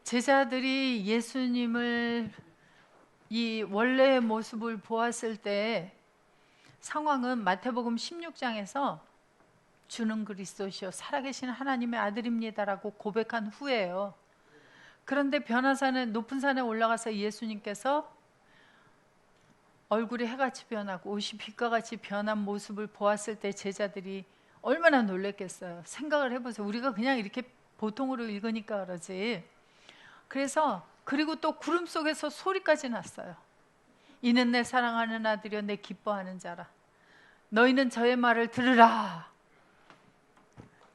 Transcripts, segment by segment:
제자들이 예수님을 이 원래의 모습을 보았을 때 상황은 마태복음 16장에서 주는 그리스도시요 살아계신 하나님의 아들입니다라고 고백한 후에요. 그런데 변화산에 높은 산에 올라가서 예수님께서 얼굴이 해같이 변하고 옷이 빛과 같이 변한 모습을 보았을 때 제자들이 얼마나 놀랬겠어요. 생각을 해보세요. 우리가 그냥 이렇게 보통으로 읽으니까 그러지. 그래서 그리고 또 구름 속에서 소리까지 났어요. 이는 내 사랑하는 아들이여 내 기뻐하는 자라. 너희는 저의 말을 들으라.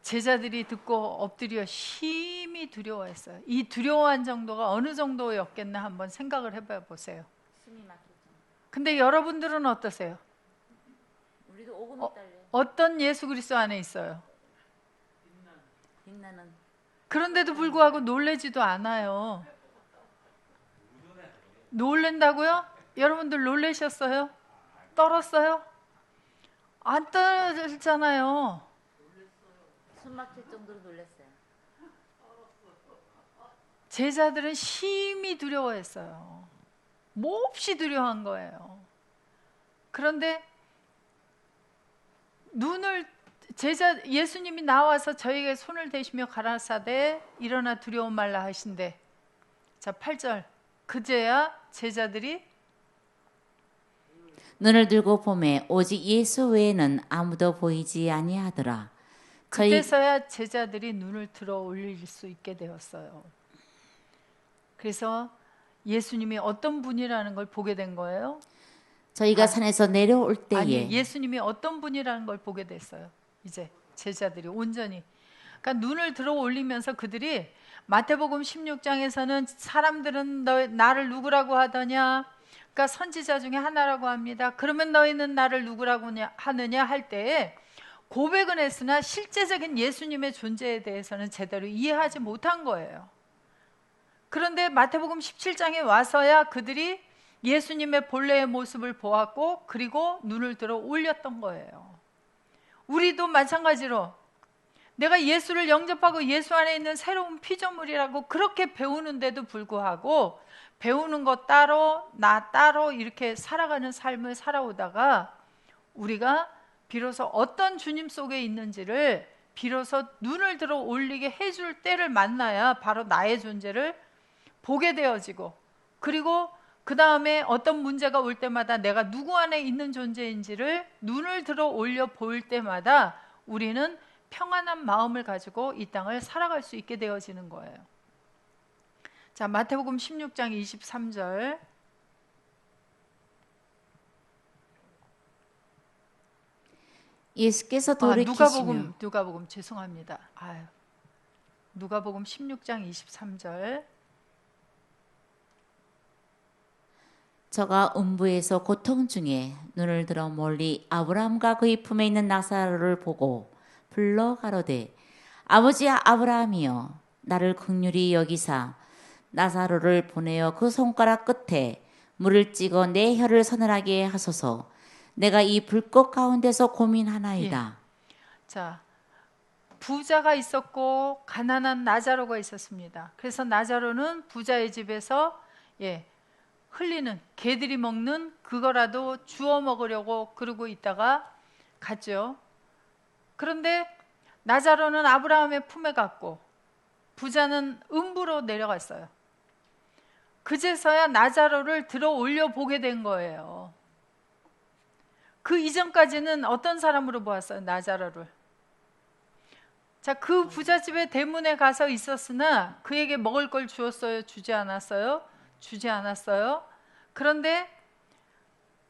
제자들이 듣고 엎드려 심히 두려워했어요. 이 두려워한 정도가 어느 정도였겠나 한번 생각을 해보세요. 근데 여러분들은 어떠세요? 우리도 오금이 딸려. 어떤 예수 그리스도 안에 있어요? 빛나는. 그런데도 불구하고 놀래지도 않아요. 놀랜다고요? 여러분들 놀라셨어요? 떨었어요? 안 떨잖아요. 숨 막힐 정도로 놀랐어요. 제자들은 심히 두려워했어요. 몹시 두려워한 거예요. 그런데 예수님이 나와서 저에게 손을 대시며 가라사대 일어나 두려움 말라 하신대. 자, 8절. 그제야 제자들이 눈을 들고 보매 오직 예수 외에는 아무도 보이지 아니하더라. 그때서야 제자들이 눈을 들어 올릴 수 있게 되었어요. 그래서 예수님이 어떤 분이라는 걸 보게 된 거예요. 저희가 산에서 내려올 때에 아니, 예수님이 어떤 분이라는 걸 보게 됐어요. 이제 제자들이 온전히. 그러니까 눈을 들어 올리면서 그들이 마태복음 16장에서는 사람들은 나를 누구라고 하더냐. 그러니까 선지자 중에 하나라고 합니다. 그러면 너희는 나를 누구라고 하느냐 할 때에 고백은 했으나 실제적인 예수님의 존재에 대해서는 제대로 이해하지 못한 거예요. 그런데 마태복음 17장에 와서야 그들이 예수님의 본래의 모습을 보았고 그리고 눈을 들어 올렸던 거예요. 우리도 마찬가지로 내가 예수를 영접하고 예수 안에 있는 새로운 피조물이라고 그렇게 배우는데도 불구하고 배우는 것 따로 나 따로 이렇게 살아가는 삶을 살아오다가 우리가 비로소 어떤 주님 속에 있는지를 비로소 눈을 들어 올리게 해줄 때를 만나야 바로 나의 존재를 보게 되어지고 그리고 그 다음에 어떤 문제가 올 때마다 내가 누구 안에 있는 존재인지를 눈을 들어 올려 보일 때마다 우리는 평안한 마음을 가지고 이 땅을 살아갈 수 있게 되어지는 거예요. 자, 마태복음 16장 23절. 예수께서 돌이키시며 누가복음 죄송합니다. 누가복음 16장 23절. 저가 음부에서 고통 중에 눈을 들어 멀리 아브라함과 그의 품에 있는 나사로를 보고 불러 가로되 아버지 아브라함이여 나를 긍휼히 여기사 나사로를 보내어 그 손가락 끝에 물을 찍어 내 혀를 서늘하게 하소서. 내가 이 불꽃 가운데서 고민하나이다. 예. 자, 부자가 있었고 가난한 나자로가 있었습니다. 그래서 나자로는 부자의 집에서 흘리는 개들이 먹는 그거라도 주워 먹으려고 그러고 있다가 갔죠. 그런데 나자로는 아브라함의 품에 갔고 부자는 음부로 내려갔어요. 그제서야 나자로를 들어 올려 보게 된 거예요. 그 이전까지는 어떤 사람으로 보았어요? 나자로를. 자, 그 부잣집의 대문에 가서 있었으나 그에게 먹을 걸 주었어요? 주지 않았어요? 주지 않았어요. 그런데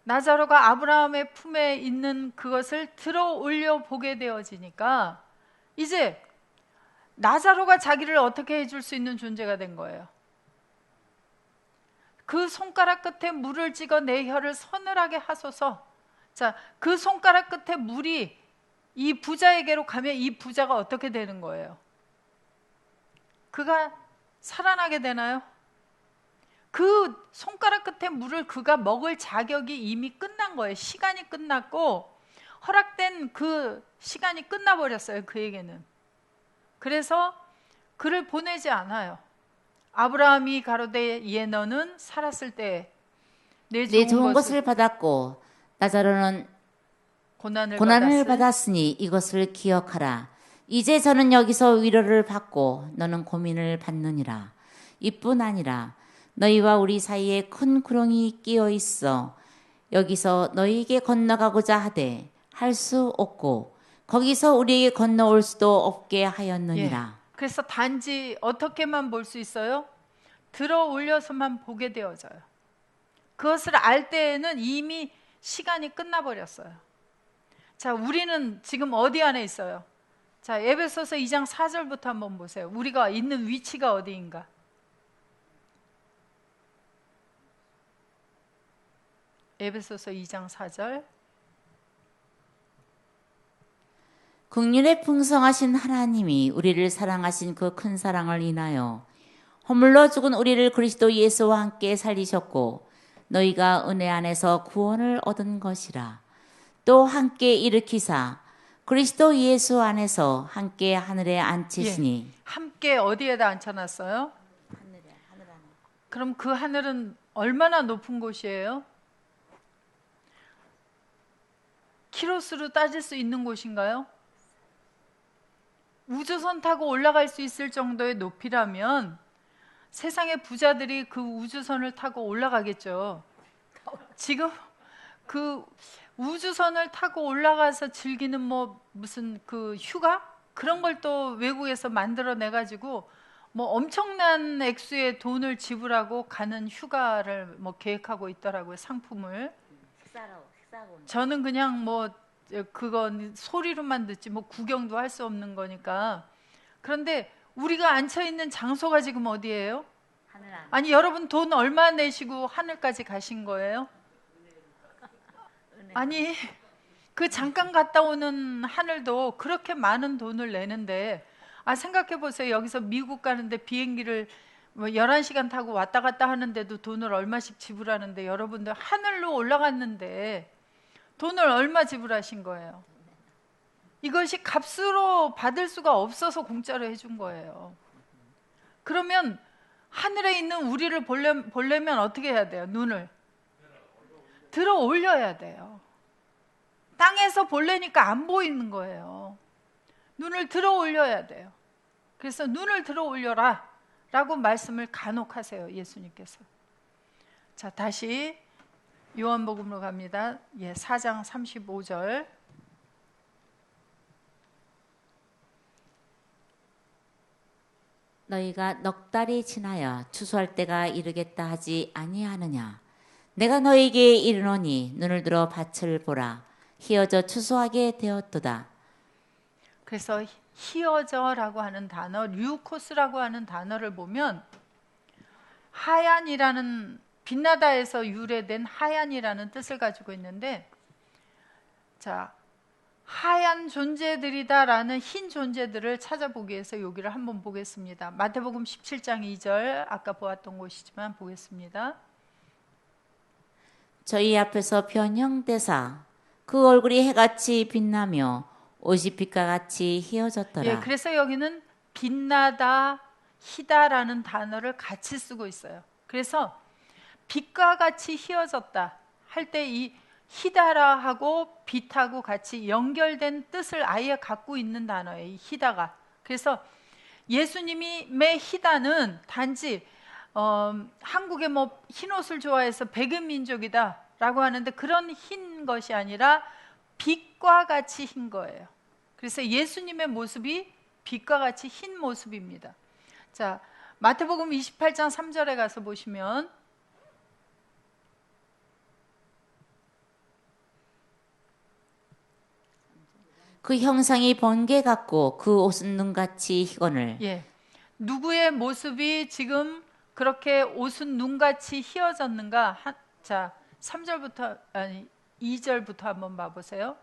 나자로가 아브라함의 품에 있는 그것을 들어 올려 보게 되어지니까 이제 나자로가 자기를 어떻게 해줄 수 있는 존재가 된 거예요. 그 손가락 끝에 물을 찍어 내 혀를 서늘하게 하소서. 자, 그 손가락 끝에 물이 이 부자에게로 가면 이 부자가 어떻게 되는 거예요? 그가 살아나게 되나요? 그 손가락 끝에 물을 그가 먹을 자격이 이미 끝난 거예요. 시간이 끝났고 허락된 그 시간이 끝나버렸어요. 그에게는. 그래서 그를 보내지 않아요. 아브라함이 가로되 예 너는 살았을 때 내 내 좋은 좋은 것을 것을 받았고 나사로는 고난을 고난을 받았을 받았으니 이것을 기억하라. 이제 저는 여기서 위로를 받고 너는 고민을 받느니라. 이뿐 아니라 너희와 우리 사이에 큰 구렁이 끼어 있어 여기서 너희에게 건너가고자 하되 할 수 없고 거기서 우리에게 건너올 수도 없게 예. 하였느니라. 그래서 단지 어떻게만 볼 수 있어요? 들어 올려서만 보게 되어져요. 그것을 알 때에는 이미 시간이 끝나버렸어요. 자, 우리는 지금 어디 안에 있어요? 자, 에베소서 2장 4절부터 한번 보세요. 우리가 있는 위치가 어디인가? 에베소서 2장 4절. 긍휼에 풍성하신 하나님이 우리를 사랑하신 그 큰 사랑을 인하여 허물로 죽은 우리를 그리스도 예수와 함께 살리셨고 너희가 은혜 안에서 구원을 얻은 것이라. 또 함께 일으키사 그리스도 예수 안에서 함께 하늘에 앉히시니. 함께 어디에다 앉혀놨어요? 그럼 그 하늘은 얼마나 높은 곳이에요? 키로수로 따질 수 있는 곳인가요? 우주선 타고 올라갈 수 있을 정도의 높이라면 세상의 부자들이 그 우주선을 타고 올라가겠죠. 지금 그 우주선을 타고 올라가서 즐기는 뭐 무슨 그 휴가? 그런 걸 또 외국에서 만들어내 가지고 뭐 엄청난 액수의 돈을 지불하고 가는 휴가를 뭐 계획하고 있더라고요. 상품을. 저는 그냥 뭐 그건 소리로만 듣지 뭐 구경도 할 수 없는 거니까. 그런데 우리가 앉혀 있는 장소가 지금 어디예요? 아니 여러분 돈 얼마 내시고 하늘까지 가신 거예요? 아니 그 잠깐 갔다 오는 하늘도 그렇게 많은 돈을 내는데, 아 생각해 보세요. 여기서 미국 가는데 비행기를 뭐 11시간 타고 왔다 갔다 하는데도 돈을 얼마씩 지불하는데, 여러분들 하늘로 올라갔는데 돈을 얼마 지불하신 거예요? 이것이 값으로 받을 수가 없어서 공짜로 해준 거예요. 그러면 하늘에 있는 우리를 보려면 어떻게 해야 돼요? 눈을 들어 올려야 돼요. 땅에서 보려니까 안 보이는 거예요. 눈을 들어 올려야 돼요. 그래서 눈을 들어 올려라 라고 말씀을 간혹 하세요, 예수님께서. 자, 다시 요한복음으로 갑니다. 4장 35절. 너희가 넉 달이 지나야 추수할 때가 이르겠다 하지 아니하느냐. 내가 너희에게 이르노니 눈을 들어 밭을 보라. 희어져 추수하게 되었도다. 그래서 희어져라고 하는 단어, 류코스라고 하는 단어를 보면 하얀이라는, 빛나다에서 유래된 하얀이라는 뜻을 가지고 있는데, 자, 하얀 존재들이다라는 흰 존재들을 찾아보기 위해서 여기를 한번 보겠습니다. 마태복음 17장 2절, 아까 보았던 곳이지만 보겠습니다. 저희 앞에서 변형되사 그 얼굴이 해같이 빛나며 옷이 빛과 같이 희어졌더라. 예, 그래서 여기는 빛나다, 희다라는 단어를 같이 쓰고 있어요. 그래서 빛과 같이 희어졌다 할 때 이 희다라하고 빛하고 같이 연결된 뜻을 아예 갖고 있는 단어예요, 이 희다가. 그래서 예수님이 매 희다는 단지 한국에 뭐 흰 옷을 좋아해서 백인 민족이다라고 하는데, 그런 흰 것이 아니라 빛과 같이 흰 거예요. 그래서 예수님의 모습이 빛과 같이 흰 모습입니다. 자, 마태복음 28장 3절에 가서 보시면 그 형상이 번개 같고 그 옷은 눈같이 희거늘. 누구의 모습이 지금 그렇게 옷은 눈같이 희어졌는가? 자, 3절부터 아니 2절부터 한번 봐보세요.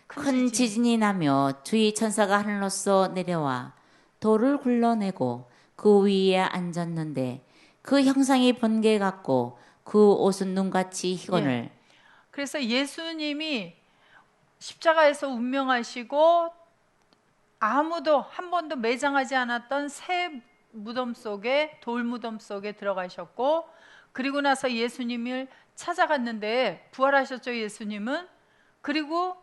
큰 지진이 나며 주의 천사가 하늘로서 내려와 돌을 굴러내고 그 위에 앉았는데 그 형상이 번개 같고 그 옷은 눈같이 희거늘. 그래서 예수님이 십자가에서 운명하시고 아무도 한 번도 매장하지 않았던 새 무덤 속에 돌 무덤 속에 들어가셨고 그리고 나서 예수님을 찾아갔는데 부활하셨죠, 예수님은. 그리고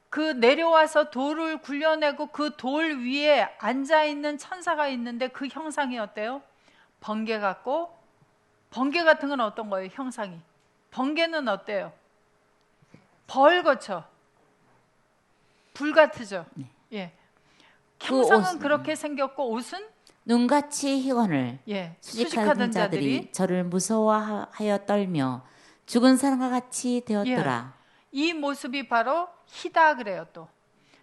그 내려와서 돌을 굴려내고 그 돌 위에 앉아 있는 천사가 있는데 그 형상이 어때요? 번개 같고, 번개 같은 건 어떤 거예요? 형상이. 번개는 어때요? 벌거쳐. 불 같으죠. 예. 형상은 그렇게 생겼고 옷은 눈같이 희건을 예, 수직하던 자들이 저를 무서워하여 떨며 죽은 사람과 같이 되었더라. 이 모습이 바로 희다 그래요 또.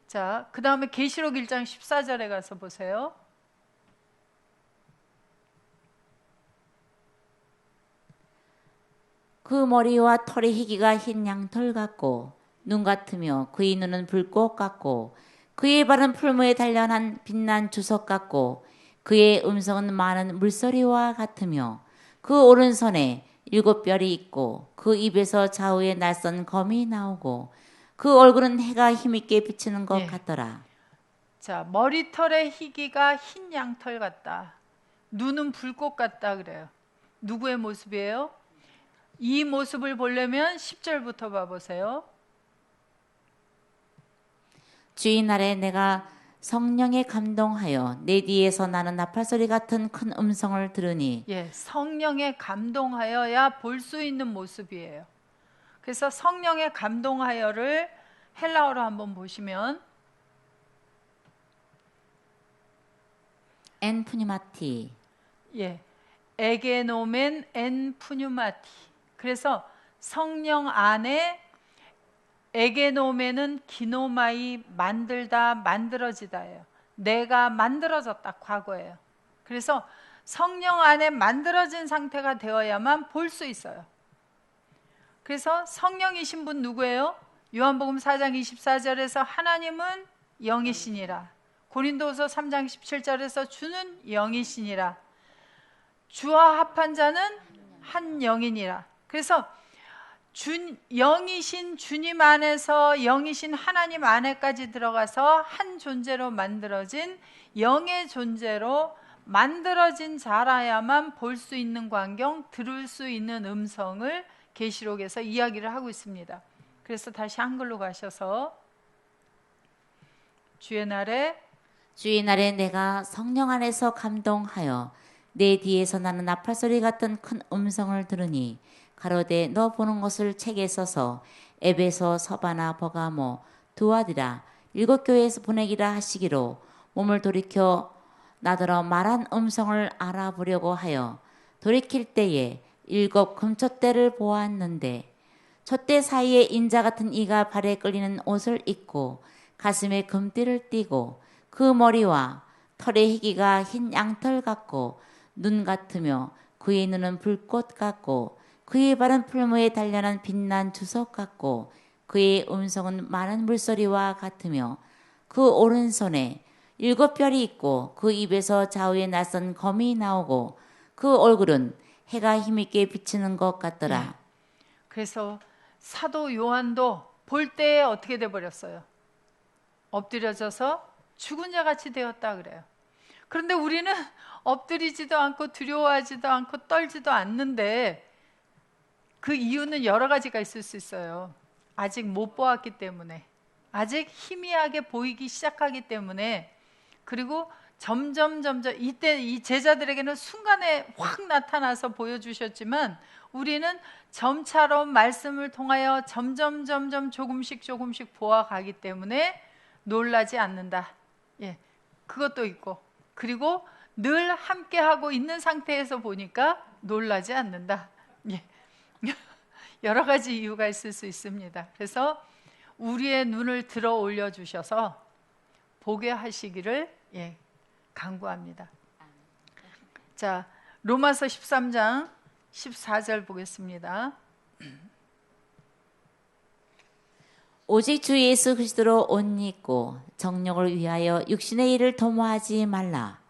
자, 그 다음에 계시록 1장 14절에 가서 보세요. 그 머리와 털의 희기가 흰 양털 같고 눈 같으며 그의 눈은 불꽃 같고 그의 발은 풀무에 단련한 빛난 주석 같고 그의 음성은 많은 물소리와 같으며 그 오른손에 7뼈리 있고 그 입에서 좌우에 낯선 검이 나오고 그 얼굴은 해가 힘있게 비치는 것 같더라. 자, 머리털의 희기가 흰 양털 같다. 눈은 불꽃 같다 그래요. 누구의 모습이에요? 이 모습을 보려면 10절부터 봐보세요. 주의 날에 내가 성령에 감동하여 내 뒤에서 나는 나팔소리 같은 큰 음성을 들으니 예, 성령에 감동하여야 볼 수 있는 모습이에요. 그래서 성령에 감동하여를 헬라어로 한번 보시면 엔 푸니마티 예, 에게노멘 엔 푸뉴마티. 그래서 성령 안에 에게노멘은 기노마이 만들다 만들어지다예요. 내가 만들어졌다 과거예요. 그래서 성령 안에 만들어진 상태가 되어야만 볼 수 있어요. 그래서 성령이신 분 누구예요? 요한복음 4장 24절에서 하나님은 영이시니라. 고린도후서 3장 17절에서 주는 영이시니라. 주와 합한 자는 한 영이니라. 그래서 영이신 주님 안에서 영이신 하나님 안에까지 들어가서 한 존재로 만들어진 영의 존재로 만들어진 자라야만 볼 수 있는 광경, 들을 수 있는 음성을 계시록에서 이야기를 하고 있습니다. 그래서 다시 한글로 가셔서 주의 날에 내가 성령 안에서 감동하여 내 뒤에서 나는 나팔소리 같은 큰 음성을 들으니 가로되 너 보는 것을 책에 써서 에베소, 서바나, 버가모, 두아디라 7교회에서 보내기라 하시기로 몸을 돌이켜 나더러 말한 음성을 알아보려고 하여 돌이킬 때에 7 금촛대를 보았는데 촛대 사이에 인자 같은 이가 발에 끌리는 옷을 입고 가슴에 금띠를 띠고 그 머리와 털의 희기가 흰 양털 같고 눈 같으며 그의 눈은 불꽃 같고 그의 발은 풀무에 단련한 빛난 주석 같고 그의 음성은 많은 물소리와 같으며 그 오른손에 7뼈리 있고 그 입에서 좌우에 낯선 검이 나오고 그 얼굴은 해가 힘있게 비치는 것 같더라. 예. 그래서 사도 요한도 볼 때에 어떻게 돼버렸어요? 엎드려져서 죽은 자 같이 되었다 그래요. 그런데 우리는 엎드리지도 않고 두려워하지도 않고 떨지도 않는데 그 이유는 여러 가지가 있을 수 있어요. 아직 못 보았기 때문에, 아직 희미하게 보이기 시작하기 때문에, 그리고 점점 이때 이 제자들에게는 순간에 확 나타나서 보여주셨지만 우리는 점차로 말씀을 통하여 점점 조금씩 보아가기 때문에 놀라지 않는다. 예, 그것도 있고, 그리고 늘 함께하고 있는 상태에서 보니까 놀라지 않는다. 예. 여러 가지 이유가 있을 수 있습니다. 그래서 우리의 눈을 들어 올려 주셔서 보게 하시기를 간구합니다. 자, 로마서 13장 14절 보겠습니다. 오직 주 예수 그리스도로 옷 입고 정욕을 위하여 육신의 일을 도모하지 말라.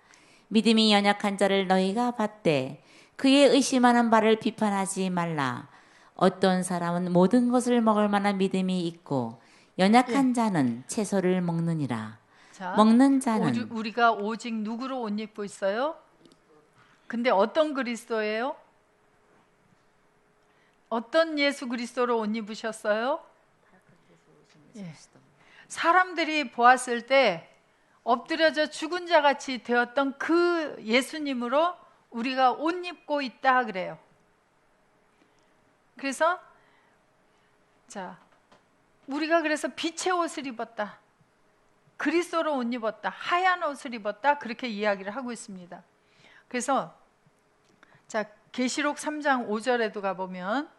믿음이 연약한 자를 너희가 받되 그의 의심하는 바를 비판하지 말라. 어떤 사람은 모든 것을 먹을 만한 믿음이 있고 연약한 자는 채소를 먹느니라. 자, 먹는 자는 우리가 오직 누구로 옷 입고 있어요? 근데 어떤 그리스도예요? 어떤 예수 그리스도로 옷 입으셨어요? 예. 사람들이 보았을 때 엎드려져 죽은 자 같이 되었던 그 예수님으로 우리가 옷 입고 있다 그래요. 그래서 자, 우리가 그래서 빛의 옷을 입었다. 그리스도로 옷 입었다. 하얀 옷을 입었다. 그렇게 이야기를 하고 있습니다. 그래서 자, 계시록 3장 5절에도 가보면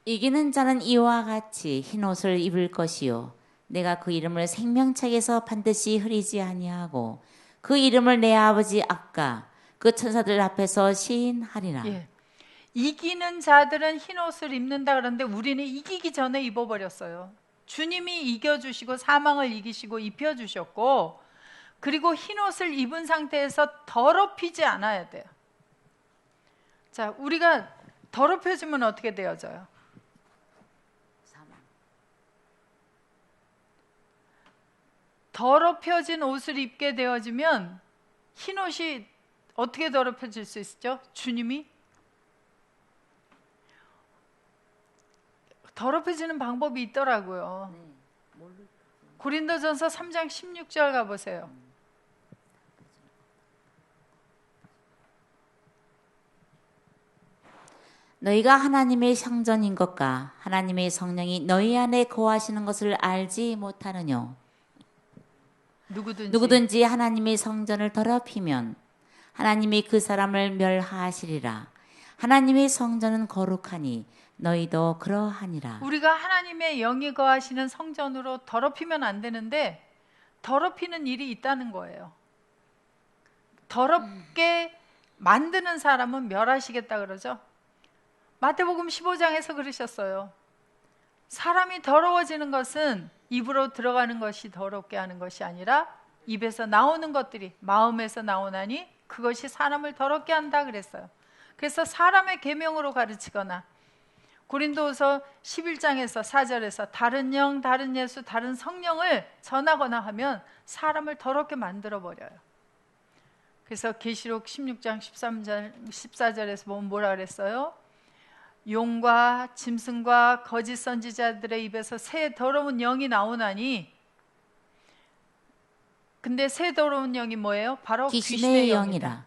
이기는 자는 이와 같이 흰 옷을 입을 것이요 내가 그 이름을 생명책에서 반드시 흐리지 아니하고 그 이름을 내 아버지 앞과 그 천사들 앞에서 시인하리라. 예. 이기는 자들은 흰 옷을 입는다 그러는데 우리는 이기기 전에 입어버렸어요. 주님이 이겨주시고 사망을 이기시고 입혀주셨고 그리고 흰 옷을 입은 상태에서 더럽히지 않아야 돼요. 자, 우리가 더럽혀지면 어떻게 되어져요? 더럽혀진 옷을 입게 되어지면 흰 옷이 어떻게 더럽혀질 수 있죠? 주님이 더럽혀지는 방법이 있더라고요. 고린도전서 3장 16절 가보세요. 너희가 하나님의 성전인 것과 하나님의 성령이 너희 안에 거하시는 것을 알지 못하느뇨. 누구든지 하나님의 성전을 더럽히면 하나님이 그 사람을 멸하시리라. 하나님의 성전은 거룩하니 너희도 그러하니라. 우리가 하나님의 영이 거하시는 성전으로 더럽히면 안 되는데 더럽히는 일이 있다는 거예요. 더럽게 만드는 사람은 멸하시겠다 그러죠. 마태복음 15장에서 그러셨어요. 사람이 더러워지는 것은 입으로 들어가는 것이 더럽게 하는 것이 아니라 입에서 나오는 것들이 마음에서 나오나니 그것이 사람을 더럽게 한다 그랬어요. 그래서 사람의 계명으로 가르치거나 고린도후서 11장에서 4절에서 다른 영, 다른 예수, 다른 성령을 전하거나 하면 사람을 더럽게 만들어 버려요. 그래서 계시록 16장 14절에서 보면 뭐라 그랬어요? 용과 짐승과 거짓 선지자들의 입에서 새 더러운 영이 나오나니, 근데 새 더러운 영이 뭐예요? 바로 귀신의 영이라.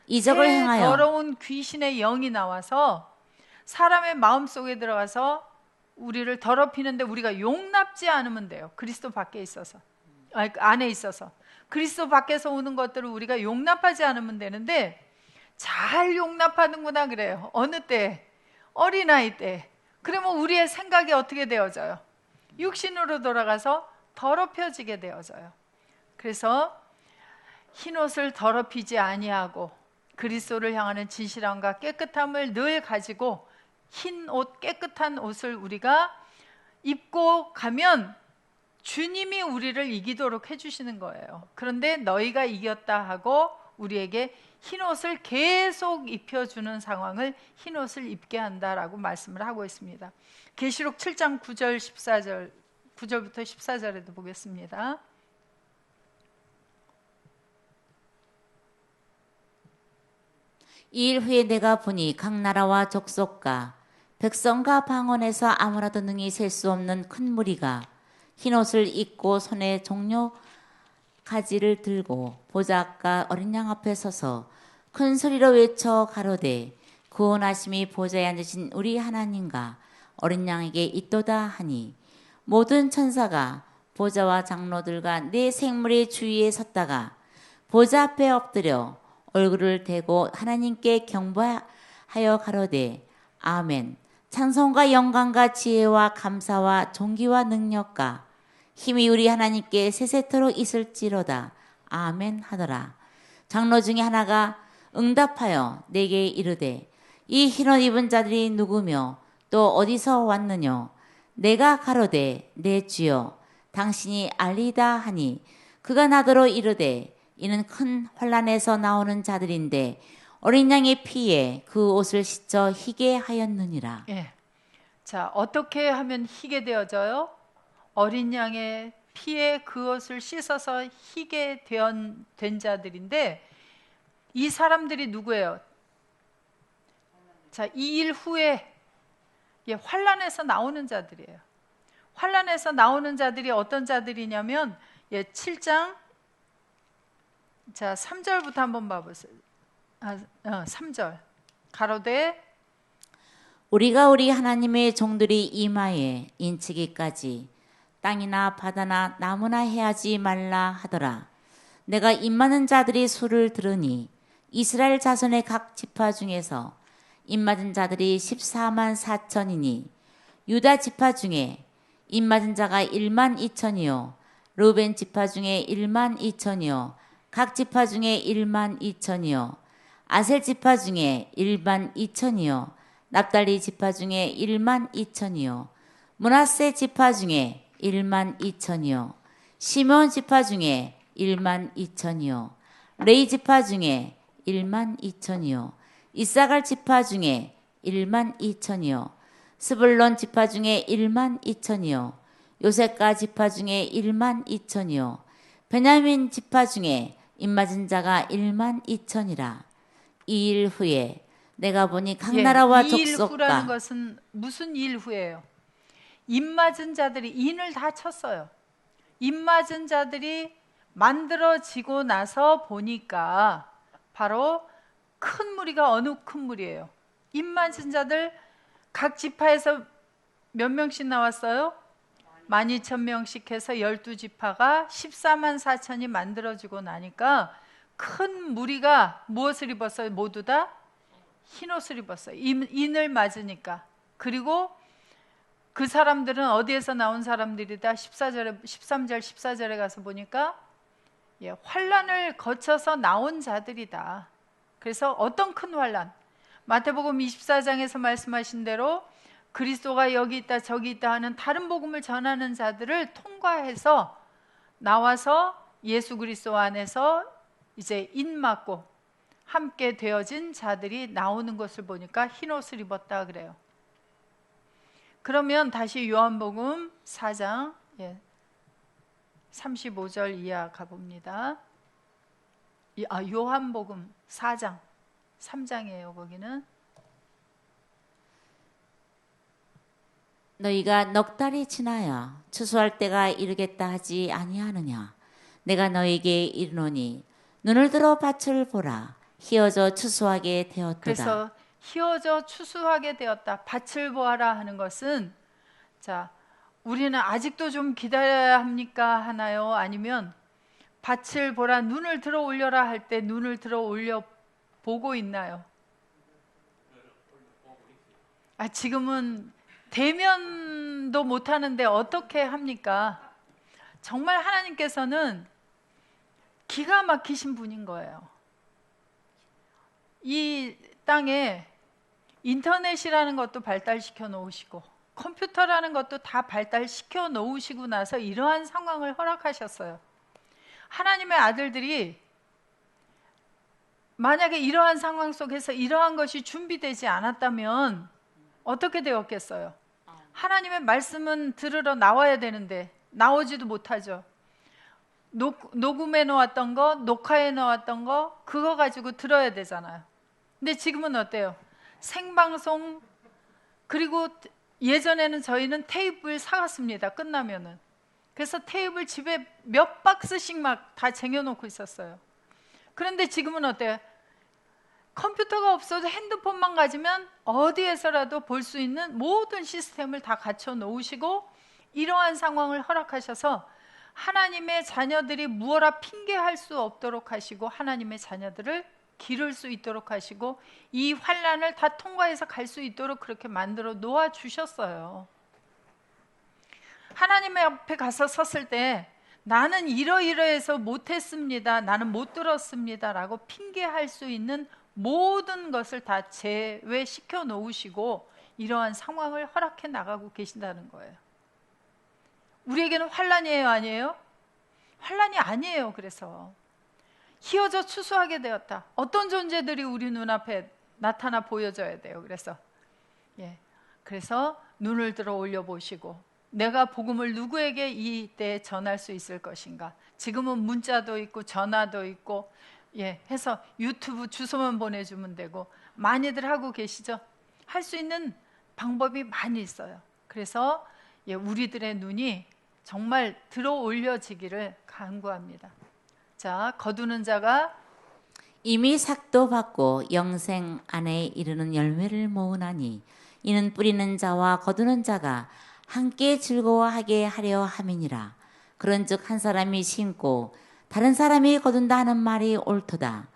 이적을 새 행하여 더러운 귀신의 영이 나와서 사람의 마음속에 들어가서 우리를 더럽히는데 우리가 용납지 않으면 돼요. 그리스도 밖에 있어서, 안에 있어서. 그리스도 밖에서 오는 것들을 우리가 용납하지 않으면 되는데 잘 용납하는구나 그래요. 어느 때? 어린아이 때. 그러면 우리의 생각이 어떻게 되어져요? 육신으로 돌아가서 더럽혀지게 되어져요. 그래서 흰옷을 더럽히지 아니하고 그리스도를 향하는 진실함과 깨끗함을 늘 가지고 흰 옷, 깨끗한 옷을 우리가 입고 가면 주님이 우리를 이기도록 해주시는 거예요. 그런데 너희가 이겼다 하고 우리에게 흰옷을 계속 입혀주는 상황을 흰옷을 입게 한다라고 말씀을 하고 있습니다. 계시록 7장 9절 14절 9절부터 14절에도 보겠습니다. 이 일 후에 내가 보니 각 나라와 족속과 백성과 방언에서 아무라도 능히 셀 수 없는 큰 무리가 흰옷을 입고 손에 종려 가지를 들고 보좌과 어린 양 앞에 서서 큰 소리로 외쳐 가로되 구원하심이 보좌에 앉으신 우리 하나님과 어린 양에게 있도다 하니 모든 천사가 보좌와 장로들과 네 생물의 주위에 섰다가 보좌 앞에 엎드려 얼굴을 대고 하나님께 경배하여 가로되 아멘. 찬송과 영광과 지혜와 감사와 존귀와 능력과 힘이 우리 하나님께 세세토록 있을지로다. 아멘 하더라. 장로 중에 하나가 응답하여 내게 이르되 이 흰옷 입은 자들이 누구며 또 어디서 왔느뇨? 내가 가로되 내 주여 당신이 알리다 하니 그가 나더러 이르되 이는 큰 환란에서 나오는 자들인데 어린 양의 피에 그 옷을 씻어 희게 하였느니라. 예. 자, 어떻게 하면 희게 되어져요? 어린 양의 피에 그것을 씻어서 희게 된 자들인데, 이 사람들이 누구예요? 자, 이 일 후에 환란에서 나오는 자들이에요. 환란에서 나오는 자들이 어떤 자들이냐면 7장 자 3절부터 한번 봐보세요. 3절 가로되 우리가 우리 하나님의 종들이 이마에 인치기까지 땅이나 바다나 나무나 해하지 말라 하더라. 내가 입 맞은 자들이 수를 들으니 이스라엘 자손의 각 지파 중에서 입 맞은 자들이 14만 4천이니 유다 지파 중에 입 맞은 자가 1만 2천이요 루벤 지파 중에 1만 2천이요 각 지파 중에 1만 2천이요 아셀 지파 중에 1만 2천이요 납달리 지파 중에 1만 2천이요 므낫세 지파 중에 1만 2천이요 시몬 지파 중에 1만 2천이요 레이 지파 중에 1만 2천이요 이사갈 지파 중에 1만 2천이요 스불론 지파 중에 1만 2천이요 요셉가 지파 중에 1만 2천이요 베냐민 지파 중에 입맞은 자가 1만 2천이라. 이 일 후에 내가 보니 각 나라와 이 일 후라는 족속과 것은 무슨 일 후예요? 입 맞은 자들이 인을 다 쳤어요. 입 맞은 자들이 만들어지고 나서 보니까 바로 큰 무리가 어느 큰 무리예요? 입 맞은 자들 각 지파에서 몇 명씩 나왔어요? 12,000명씩 해서 12지파가 14만 4천이 만들어지고 나니까 큰 무리가 무엇을 입었어요? 모두 다 흰 옷을 입었어요. 인을 맞으니까. 그리고 그 사람들은 어디에서 나온 사람들이다? 13절 14절에 가서 보니까 환란을 거쳐서 나온 자들이다. 그래서 어떤 큰 환란? 마태복음 24장에서 말씀하신 대로 그리스도가 여기 있다 저기 있다 하는 다른 복음을 전하는 자들을 통과해서 나와서 예수 그리스도 안에서 이제 인 맞고 함께 되어진 자들이 나오는 것을 보니까 흰 옷을 입었다 그래요. 그러면 다시 요한복음 4장 35절 이하 가봅니다. 요한복음 4장 3장이에요. 거기는 너희가 넉 달이 지나야 추수할 때가 이르겠다 하지 아니하느냐. 내가 너희에게 이르노니 눈을 들어 밭을 보라. 희어져 추수하게 되었도다. 그래서 희어져 추수하게 되었다. 밭을 보아라 하는 것은 자 우리는 아직도 좀 기다려야 합니까 하나요? 아니면 밭을 보라 눈을 들어 올려라 할 때 눈을 들어 올려 보고 있나요? 지금은 대면도 못하는데 어떻게 합니까? 정말 하나님께서는 기가 막히신 분인 거예요. 이 땅에 인터넷이라는 것도 발달시켜 놓으시고 컴퓨터라는 것도 다 발달시켜 놓으시고 나서 이러한 상황을 허락하셨어요. 하나님의 아들들이 만약에 이러한 상황 속에서 이러한 것이 준비되지 않았다면 어떻게 되었겠어요? 하나님의 말씀은 들으러 나와야 되는데 나오지도 못하죠. 녹음해 놓았던 거, 녹화해 놓았던 거 그거 가지고 들어야 되잖아요. 근데 지금은 어때요? 생방송 그리고 예전에는 저희는 테이프를 사갔습니다. 끝나면은. 그래서 테이프를 집에 몇 박스씩 막 다 쟁여놓고 있었어요. 그런데 지금은 어때요? 컴퓨터가 없어도 핸드폰만 가지면 어디에서라도 볼 수 있는 모든 시스템을 다 갖춰 놓으시고 이러한 상황을 허락하셔서 하나님의 자녀들이 무엇라 핑계할 수 없도록 하시고 하나님의 자녀들을 기를 수 있도록 하시고 이 환란을 다 통과해서 갈 수 있도록 그렇게 만들어 놓아 주셨어요. 하나님의 앞에 가서 섰을 때 나는 이러이러해서 못했습니다. 나는 못 들었습니다. 라고 핑계할 수 있는 모든 것을 다 제외시켜 놓으시고 이러한 상황을 허락해 나가고 계신다는 거예요. 우리에게는 환란이에요, 아니에요? 환란이 아니에요. 그래서 희어져 추수하게 되었다. 어떤 존재들이 우리 눈앞에 나타나 보여져야 돼요. 그래서 눈을 들어 올려 보시고 내가 복음을 누구에게 이때 전할 수 있을 것인가? 지금은 문자도 있고 전화도 있고 해서 유튜브 주소만 보내주면 되고 많이들 하고 계시죠? 할 수 있는 방법이 많이 있어요. 그래서 우리들의 눈이 정말 들어 올려지기를 간구합니다. 자, 거두는 자가 이미 삭도 받고 영생 안에 이르는 열매를 모으나니 이는 뿌리는 자와 거두는 자가 함께 즐거워하게 하려 함이니라. 그런즉 한 사람이 심고 다른 사람이 거둔다 하는 말이 옳도다.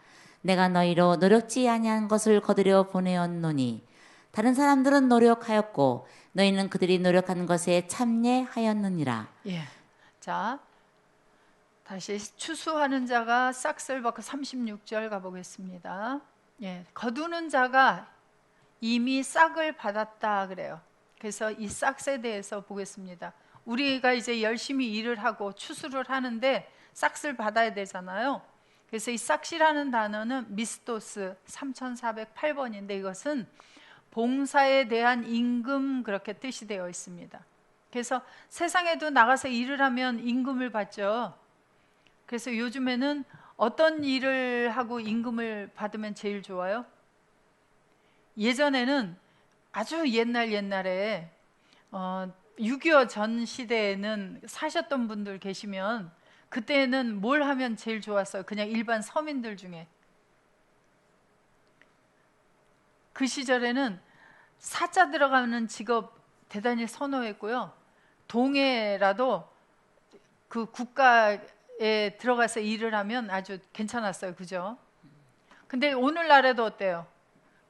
내가 너희로 노력지 아니한 것을 거두려 보내었노니 다른 사람들은 노력하였고 너희는 그들이 노력한 것에 참여하였느니라. 자, 다시 추수하는 자가 싹을 받고 36절 가보겠습니다. 거두는 자가 이미 싹을 받았다 그래요. 그래서 이 싹에 대해서 보겠습니다. 우리가 이제 열심히 일을 하고 추수를 하는데 싹을 받아야 되잖아요. 그래서 이 싹이라는 단어는 미스토스 3408번인데 이것은 봉사에 대한 임금 그렇게 뜻이 되어 있습니다. 그래서 세상에도 나가서 일을 하면 임금을 받죠. 그래서 요즘에는 어떤 일을 하고 임금을 받으면 제일 좋아요? 예전에는 아주 옛날에 6.25 전 시대에는 사셨던 분들 계시면 그때는 뭘 하면 제일 좋았어요? 그냥 일반 서민들 중에 그 시절에는 사자 들어가는 직업 대단히 선호했고요. 동해라도 그 국가에 들어가서 일을 하면 아주 괜찮았어요. 그죠? 근데 오늘날에도 어때요?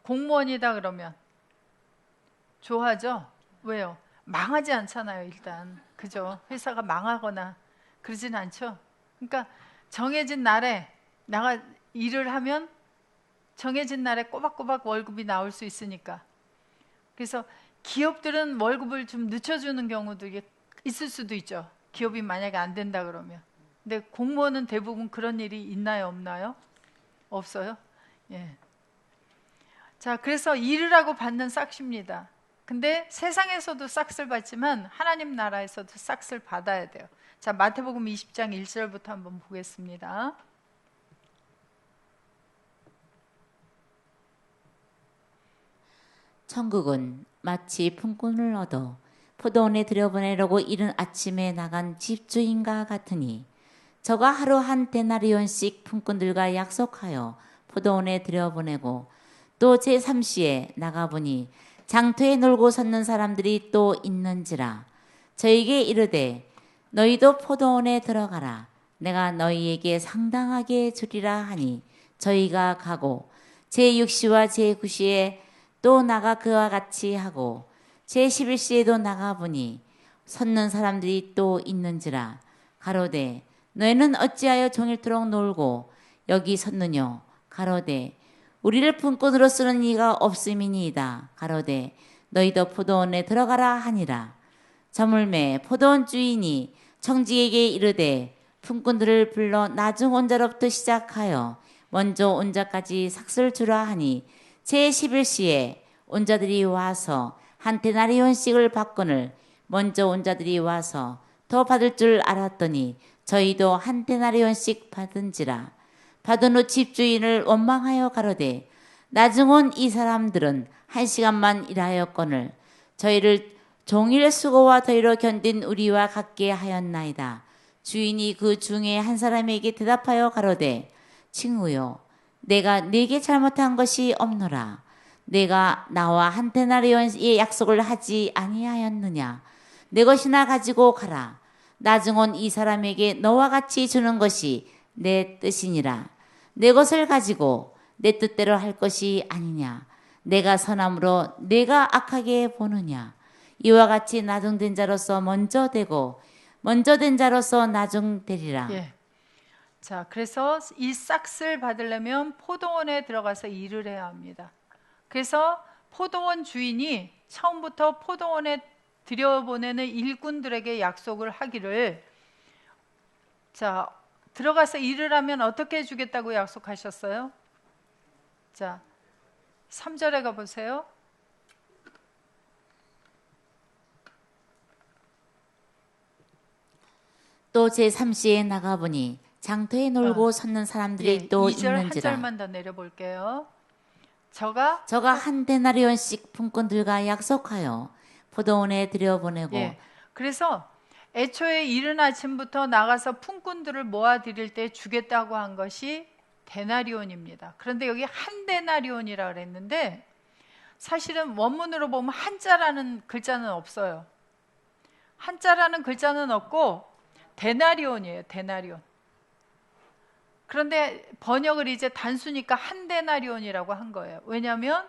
공무원이다 그러면 좋아하죠? 왜요? 망하지 않잖아요, 일단. 그죠? 회사가 망하거나 그러진 않죠? 그러니까 정해진 날에 나가 일을 하면 정해진 날에 꼬박꼬박 월급이 나올 수 있으니까. 그래서 기업들은 월급을 좀 늦춰주는 경우도 있을 수도 있죠. 기업이 만약에 안 된다 그러면. 근데 공무원은 대부분 그런 일이 있나요, 없나요? 없어요? 자, 그래서 일을 하고 받는 싹입니다. 근데 세상에서도 싹을 받지만 하나님 나라에서도 싹을 받아야 돼요. 자, 마태복음 20장 1절부터 한번 보겠습니다. 천국은 마치 품꾼을 얻어 포도원에 들여보내려고 이른 아침에 나간 집주인과 같으니 저가 하루 한 데나리온씩 품꾼들과 약속하여 포도원에 들여보내고 또 제3시에 나가보니 장터에 놀고 섰는 사람들이 또 있는지라. 저에게 이르되 너희도 포도원에 들어가라. 내가 너희에게 상당하게 주리라 하니 저희가 가고 제6시와 제9시에 또 나가 그와 같이 하고 제11시에도 나가보니 섰는 사람들이 또 있는지라. 가로되 너희는 어찌하여 종일토록 놀고 여기 섰느뇨. 가로되 우리를 품꾼으로 쓰는 이가 없음이니이다. 가로되 너희도 포도원에 들어가라 하니라. 저물매 포도원 주인이 청지에게 이르되 품꾼들을 불러 나중 온 자로부터 시작하여 먼저 온 자까지 삭슬 주라 하니 제11시에 온 자들이 와서 한 데나리온씩을 받거늘 먼저 온 자들이 와서 더 받을 줄 알았더니 저희도 한 데나리온씩 받은지라. 받은 후 집주인을 원망하여 가로되 나중 온 이 사람들은 1시간만 일하였거늘 저희를 종일 수고와 더위로 견딘 우리와 같게 하였나이다. 주인이 그 중에 한 사람에게 대답하여 가로되 친구요 내가 네게 잘못한 것이 없노라. 내가 나와 한 데나리온의 약속을 하지 아니하였느냐. 내 것이나 가지고 가라. 나중 온 이 사람에게 너와 같이 주는 것이 내 뜻이니라. 내 것을 가지고 내 뜻대로 할 것이 아니냐. 내가 선함으로 내가 악하게 보느냐. 이와 같이 나중된 자로서 먼저 되고 먼저 된 자로서 나중되리라. 자, 그래서 이 싹을 받으려면 포도원에 들어가서 일을 해야 합니다. 그래서 포도원 주인이 처음부터 포도원에 들여보내는 일꾼들에게 약속을 하기를 자, 들어가서 일을 하면 어떻게 해주겠다고 약속하셨어요? 자, 3절에 가보세요. 또 제3시에 나가보니 장터에 놀고 섰는 사람들이 예, 또 2절 한 있는지라. 절만 더 내려볼게요. 저가 한 데나리온씩 품꾼들과 약속하여 포도원에 들여보내고. 예. 그래서 애초에 이른 아침부터 나가서 품꾼들을 모아드릴 때 주겠다고 한 것이 데나리온입니다. 그런데 여기 한 데나리온이라 그랬는데 사실은 원문으로 보면 한자라는 글자는 없어요. 한자라는 글자는 없고 데나리온이에요. 데나리온. 그런데 번역을 이제 단수니까 한 데나리온이라고 한 거예요. 왜냐하면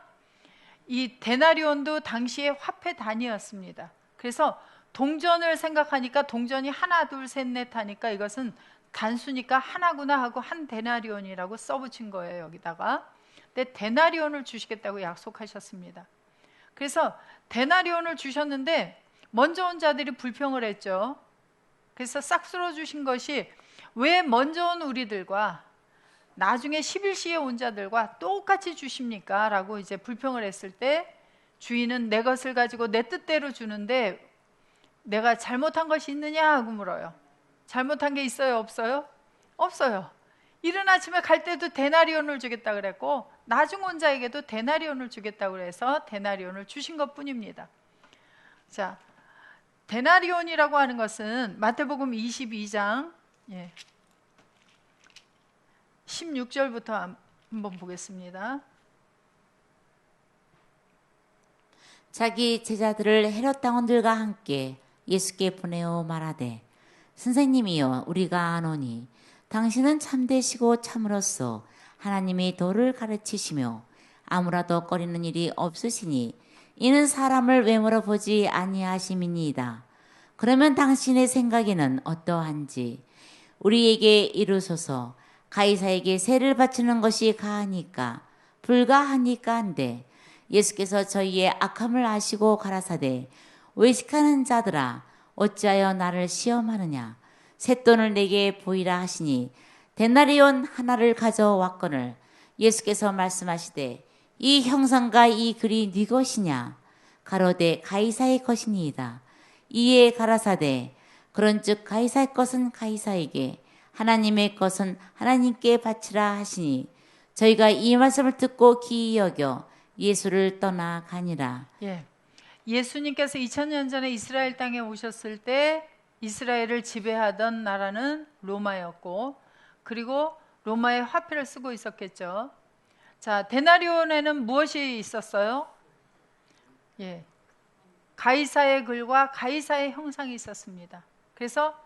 이 데나리온도 당시의 화폐 단위였습니다. 그래서 동전을 생각하니까 동전이 하나, 둘, 셋, 넷 하니까 이것은 단수니까 하나구나 하고 한 데나리온이라고 써붙인 거예요. 여기다가. 근데 데나리온을 주시겠다고 약속하셨습니다. 그래서 데나리온을 주셨는데 먼저 온 자들이 불평을 했죠. 그래서 싹쓸어 주신 것이 왜 먼저 온 우리들과 나중에 11시에 온 자들과 똑같이 주십니까? 라고 이제 불평을 했을 때 주인은 내 것을 가지고 내 뜻대로 주는데 내가 잘못한 것이 있느냐 하고 물어요. 잘못한 게 있어요? 없어요? 없어요. 이른 아침에 갈 때도 데나리온을 주겠다 그랬고 나중 온 자에게도 데나리온을 주겠다고 그래서 데나리온을 주신 것뿐입니다. 자, 데나리온이라고 하는 것은 마태복음 22장 16절부터 한번 보겠습니다. 자기 제자들을 헤롯 당원들과 함께 예수께 보내어 말하되 선생님이여 우리가 아노니 당신은 참되시고 참으로써 하나님이 도를 가르치시며 아무라도 꺼리는 일이 없으시니 이는 사람을 외모로 보지 아니하심이니이다. 그러면 당신의 생각에는 어떠한지 우리에게 이루소서. 가이사에게 세를 바치는 것이 가하니까 불가하니까 한데 예수께서 저희의 악함을 아시고 가라사대 외식하는 자들아 어찌하여 나를 시험하느냐. 쇳돈을 내게 보이라 하시니 데나리온 하나를 가져왔거늘 예수께서 말씀하시되 이 형상과 이 글이 네 것이냐. 가로되 가이사의 것이니이다. 이에 가라사대 그런즉 가이사의 것은 가이사에게 하나님의 것은 하나님께 바치라 하시니 저희가 이 말씀을 듣고 기이 여겨 예수를 떠나가니라. 예수님께서 2000년 전에 이스라엘 땅에 오셨을 때 이스라엘을 지배하던 나라는 로마였고 그리고 로마의 화폐를 쓰고 있었겠죠. 자, 데나리온에는 무엇이 있었어요? 가이사의 글과 가이사의 형상이 있었습니다. 그래서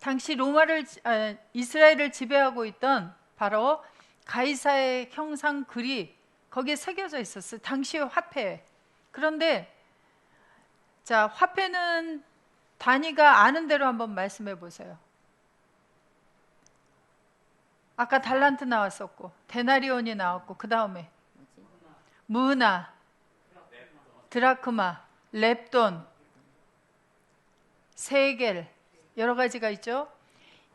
당시 이스라엘을 지배하고 있던 바로 가이사의 형상 글이 거기에 새겨져 있었어요. 당시의 화폐에. 그런데 자, 화폐는 단위가 아는 대로 한번 말씀해 보세요. 아까 달란트 나왔었고 데나리온이 나왔고 그 다음에 무나, 드라크마, 렙돈, 세겔 여러 가지가 있죠.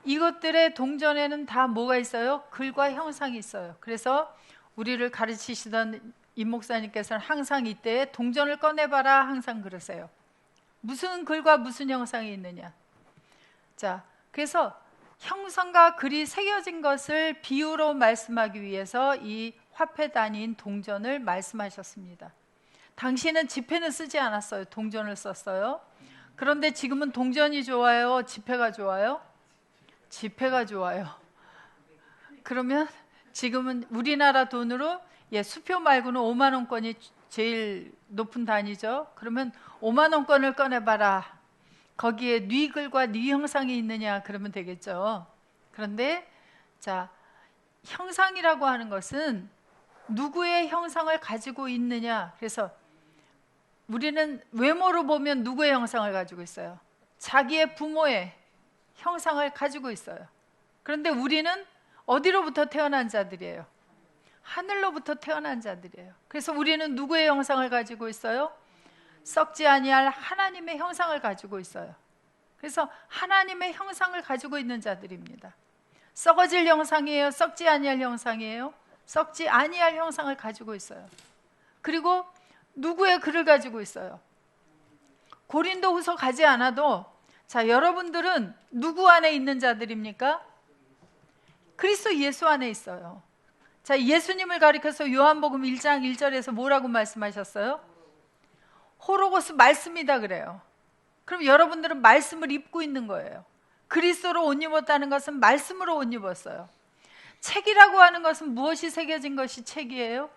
이것들의 동전에는 다 뭐가 있어요? 글과 형상이 있어요. 그래서 우리를 가르치시던 임 목사님께서는 항상 이때 동전을 꺼내봐라 항상 그러세요. 무슨 글과 무슨 형상이 있느냐. 자, 그래서 형상과 글이 새겨진 것을 비유로 말씀하기 위해서 이 화폐 단위인 동전을 말씀하셨습니다. 당시에는 지폐는 쓰지 않았어요. 동전을 썼어요. 그런데 지금은 동전이 좋아요? 지폐가 좋아요? 지폐가 좋아요. 그러면 지금은 우리나라 돈으로 수표 말고는 5만 원권이 제일 높은 단위죠. 그러면 5만 원권을 꺼내봐라. 거기에 네 글과 네 형상이 있느냐 그러면 되겠죠. 그런데 자, 형상이라고 하는 것은 누구의 형상을 가지고 있느냐. 그래서 우리는 외모로 보면 누구의 형상을 가지고 있어요? 자기의 부모의 형상을 가지고 있어요. 그런데 우리는 어디로부터 태어난 자들이에요? 하늘로부터 태어난 자들이에요. 그래서 우리는 누구의 형상을 가지고 있어요? 썩지 아니할 하나님의 형상을 가지고 있어요. 그래서 하나님의 형상을 가지고 있는 자들입니다. 썩어질 형상이에요? 썩지 아니할 형상이에요? 썩지 아니할 형상을 가지고 있어요. 그리고 누구의 글을 가지고 있어요? 고린도후서 가지 않아도 자, 여러분들은 누구 안에 있는 자들입니까? 그리스도 예수 안에 있어요. 자, 예수님을 가리켜서 요한복음 1장 1절에서 뭐라고 말씀하셨어요? 호로고스 말씀이다 그래요. 그럼 여러분들은 말씀을 입고 있는 거예요. 그리스도로 옷 입었다는 것은 말씀으로 옷 입었어요. 책이라고 하는 것은 무엇이 새겨진 것이 책이에요?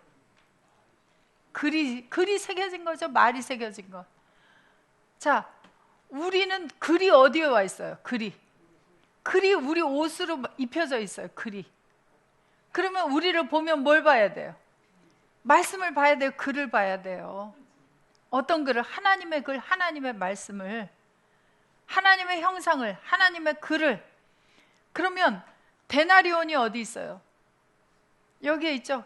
글이 새겨진 거죠. 말이 새겨진 것. 자, 우리는 글이 어디에 와 있어요? 글이 우리 옷으로 입혀져 있어요. 글이. 그러면 우리를 보면 뭘 봐야 돼요? 말씀을 봐야 돼요. 글을 봐야 돼요. 어떤 글을? 하나님의 글, 하나님의 말씀을, 하나님의 형상을, 하나님의 글을. 그러면 데나리온이 어디 있어요? 여기에 있죠.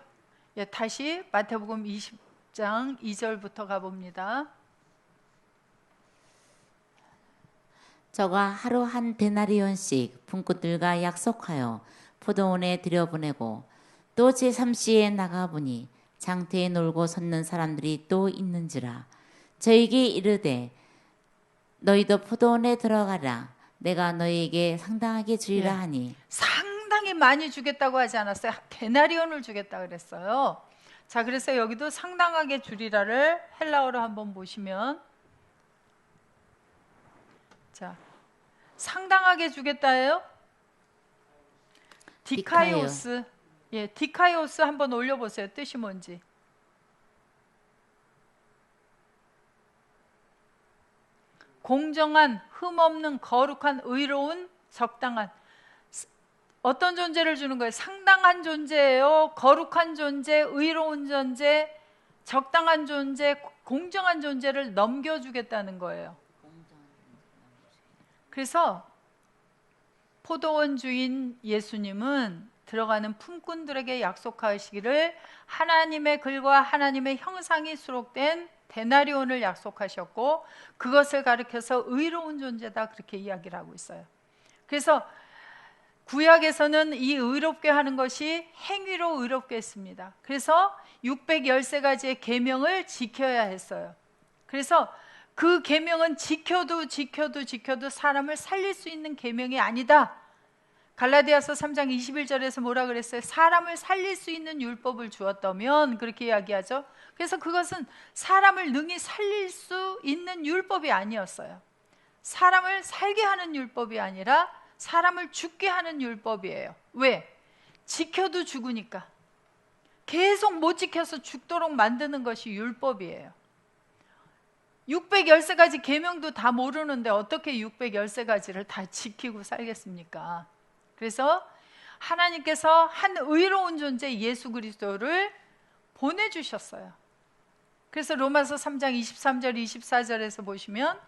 예, 다시 마태복음 20장 2절부터 가봅니다. 저가 하루 한 데나리온씩 품꾼들과 약속하여 포도원에 들여보내고 또 제3시에 나가보니 장터에 놀고 섰는 사람들이 또 있는지라. 저에게 이르되 너희도 포도원에 들어가라. 내가 너희에게 상당하게 주리라 하니. 상당히 많이 주겠다고 하지 않았어요? 데나리온을 주겠다 그랬어요. 자, 그래서 여기도 상당하게 주리라를 헬라어로 한번 보시면, 자, 상당하게 주겠다예요? 디카이오스. 예, 디카이오스 한번 올려보세요. 뜻이 뭔지. 공정한, 흠없는, 거룩한, 의로운, 적당한. 어떤 존재를 주는 거예요? 상당한 존재예요. 거룩한 존재, 의로운 존재, 적당한 존재, 공정한 존재를 넘겨주겠다는 거예요. 그래서 포도원 주인 예수님은 들어가는 품꾼들에게 약속하시기를 하나님의 글과 하나님의 형상이 수록된 데나리온을 약속하셨고, 그것을 가리켜서 의로운 존재다 그렇게 이야기를 하고 있어요. 그래서 구약에서는 이 의롭게 하는 것이 행위로 의롭게 했습니다. 그래서 613가지의 계명을 지켜야 했어요. 그래서 그 계명은 지켜도 사람을 살릴 수 있는 계명이 아니다. 갈라디아서 3장 21절에서 뭐라 그랬어요? 사람을 살릴 수 있는 율법을 주었다면, 그렇게 이야기하죠. 그래서 그것은 사람을 능히 살릴 수 있는 율법이 아니었어요. 사람을 살게 하는 율법이 아니라 사람을 죽게 하는 율법이에요. 왜? 지켜도 죽으니까. 계속 못 지켜서 죽도록 만드는 것이 율법이에요. 613가지 계명도 다 모르는데 어떻게 613가지를 다 지키고 살겠습니까? 그래서 하나님께서 한 의로운 존재 예수 그리스도를 보내주셨어요. 그래서 로마서 3장 23절 24절에서 보시면,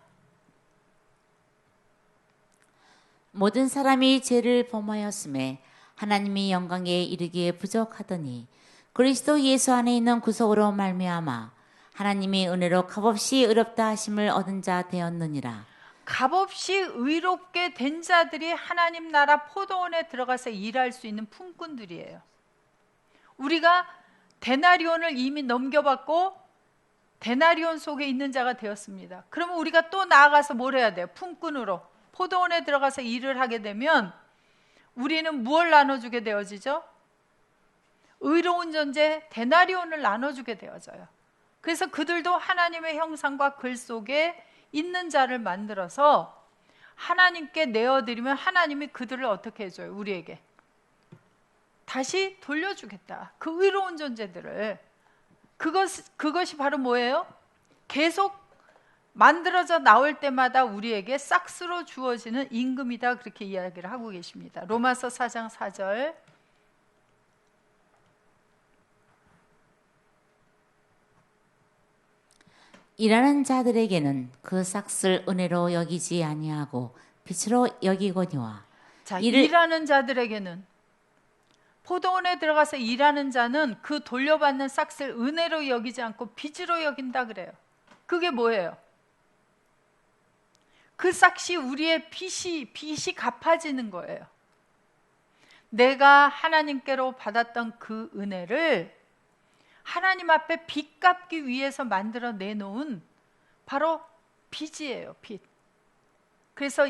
모든 사람이 죄를 범하였음에 하나님이 영광에 이르기에 부족하더니 그리스도 예수 안에 있는 구속으로 말미암아 하나님이 은혜로 값없이 의롭다 하심을 얻은 자 되었느니라. 값없이 의롭게 된 자들이 하나님 나라 포도원에 들어가서 일할 수 있는 품꾼들이에요. 우리가 데나리온을 이미 넘겨받고 데나리온 속에 있는 자가 되었습니다. 그러면 우리가 또 나아가서 뭘 해야 돼요? 품꾼으로 포도원에 들어가서 일을 하게 되면 우리는 무엇을 나눠주게 되어지죠? 의로운 존재 데나리온을 나눠주게 되어져요. 그래서 그들도 하나님의 형상과 글 속에 있는 자를 만들어서 하나님께 내어드리면 하나님이 그들을 어떻게 해줘요? 우리에게 다시 돌려주겠다. 그 의로운 존재들을. 그것이 바로 뭐예요? 계속 만들어져 나올 때마다 우리에게 싹스로 주어지는 임금이다 그렇게 이야기를 하고 계십니다. 로마서 4장 4절. 일하는 자들에게는 그 싹을 은혜로 여기지 아니하고 빛으로 여기거니와. 자, 일하는 자들에게는, 포도원에 들어가서 일하는 자는 그 돌려받는 싹을 은혜로 여기지 않고 빛으로 여긴다 그래요. 그게 뭐예요? 그 싹이 우리의 빚이 갚아지는 거예요. 내가 하나님께로 받았던 그 은혜를 하나님 앞에 빚 갚기 위해서 만들어 내놓은 바로 빚이에요. 빚. 그래서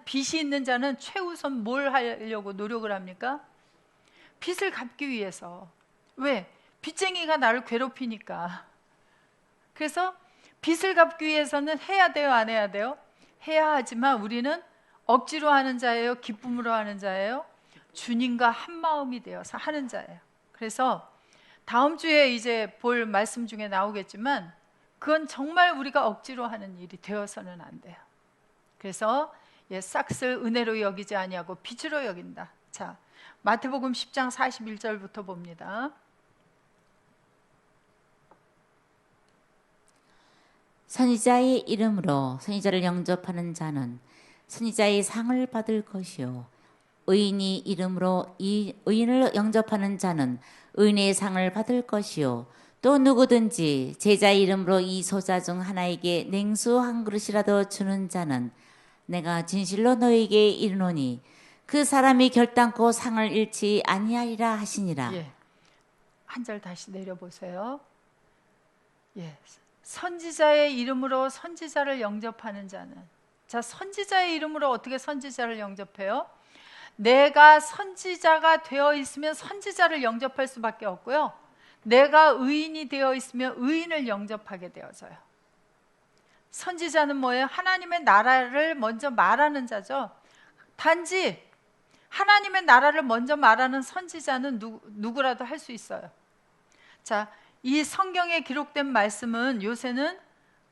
빚이 있는 자는 최우선 뭘 하려고 노력을 합니까? 빚을 갚기 위해서. 왜? 빚쟁이가 나를 괴롭히니까. 그래서 빚을 갚기 위해서는 해야 돼요, 안 해야 돼요? 해야 하지만 우리는 억지로 하는 자예요, 기쁨으로 하는 자예요? 주님과 한 마음이 되어서 하는 자예요. 그래서 다음 주에 이제 볼 말씀 중에 나오겠지만 그건 정말 우리가 억지로 하는 일이 되어서는 안 돼요. 그래서 싹을 은혜로 여기지 아니하고 빚으로 여긴다. 자, 마태복음 10장 41절부터 봅니다. 선지자의 이름으로 선지자를 영접하는 자는 선지자의 상을 받을 것이요 의인이 이름으로 이 의인을 영접하는 자는 의인의 상을 받을 것이요 또 누구든지 제자의 이름으로 이 소자 중 하나에게 냉수 한 그릇이라도 주는 자는 내가 진실로 너에게 이르노니 그 사람이 결단코 상을 잃지 아니하리라 하시니라. 한 절 다시 내려보세요. 선지자의 이름으로 선지자를 영접하는 자는, 자, 선지자의 이름으로 어떻게 선지자를 영접해요? 내가 선지자가 되어 있으면 선지자를 영접할 수밖에 없고요. 내가 의인이 되어 있으면 의인을 영접하게 되어져요. 선지자는 뭐예요? 하나님의 나라를 먼저 말하는 자죠. 단지 하나님의 나라를 먼저 말하는 선지자는 누구라도 할 수 있어요. 자, 이 성경에 기록된 말씀은 요새는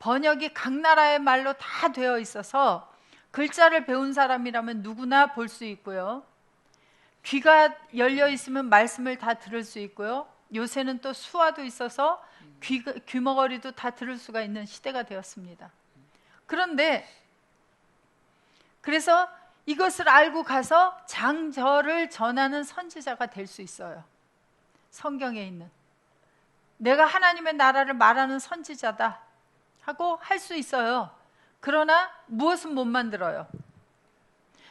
번역이 각 나라의 말로 다 되어 있어서 글자를 배운 사람이라면 누구나 볼 수 있고요. 귀가 열려 있으면 말씀을 다 들을 수 있고요. 요새는 또 수화도 있어서 귀머거리도 다 들을 수가 있는 시대가 되었습니다. 그런데 그래서 이것을 알고 가서 장절을 전하는 선지자가 될 수 있어요. 성경에 있는 내가 하나님의 나라를 말하는 선지자다 하고 할 수 있어요. 그러나 무엇은 못 만들어요.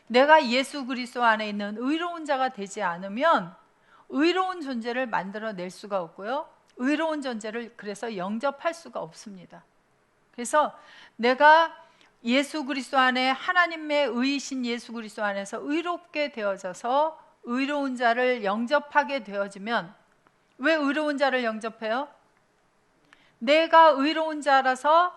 내가 예수 그리스도 안에 있는 의로운 자가 되지 않으면 의로운 존재를 만들어낼 수가 없고요. 의로운 존재를 그래서 영접할 수가 없습니다. 그래서 내가 예수 그리스도 안에 하나님의 의이신 예수 그리스도 안에서 의롭게 되어져서 의로운 자를 영접하게 되어지면, 왜 의로운 자를 영접해요? 내가 의로운 자라서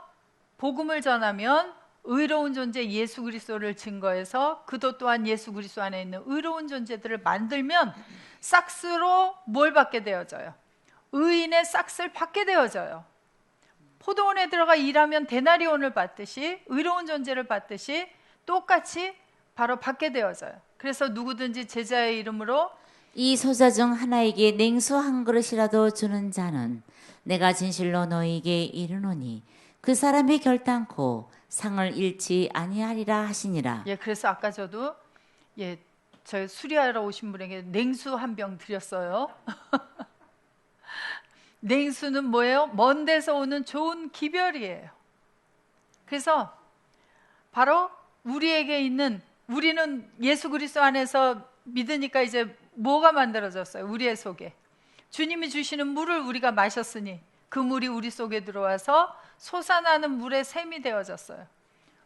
복음을 전하면 의로운 존재 예수 그리스도를 증거해서 그도 또한 예수 그리스도 안에 있는 의로운 존재들을 만들면 싹스로 뭘 받게 되어져요? 의인의 싹스를 받게 되어져요. 포도원에 들어가 일하면 데나리온을 받듯이 의로운 존재를 받듯이 똑같이 바로 받게 되어져요. 그래서 누구든지 제자의 이름으로 이 소자 중 하나에게 냉수 한 그릇이라도 주는 자는 내가 진실로 너희에게 이르노니 그 사람이 결단코 상을 잃지 아니하리라 하시니라. 그래서 아까 저도 저 수리하러 오신 분에게 냉수 한 병 드렸어요. 냉수는 뭐예요? 먼 데서 오는 좋은 기별이에요. 그래서 바로 우리에게 있는, 우리는 예수 그리스도 안에서 믿으니까 이제 뭐가 만들어졌어요? 우리의 속에 주님이 주시는 물을 우리가 마셨으니 그 물이 우리 속에 들어와서 솟아나는 물의 샘이 되어졌어요.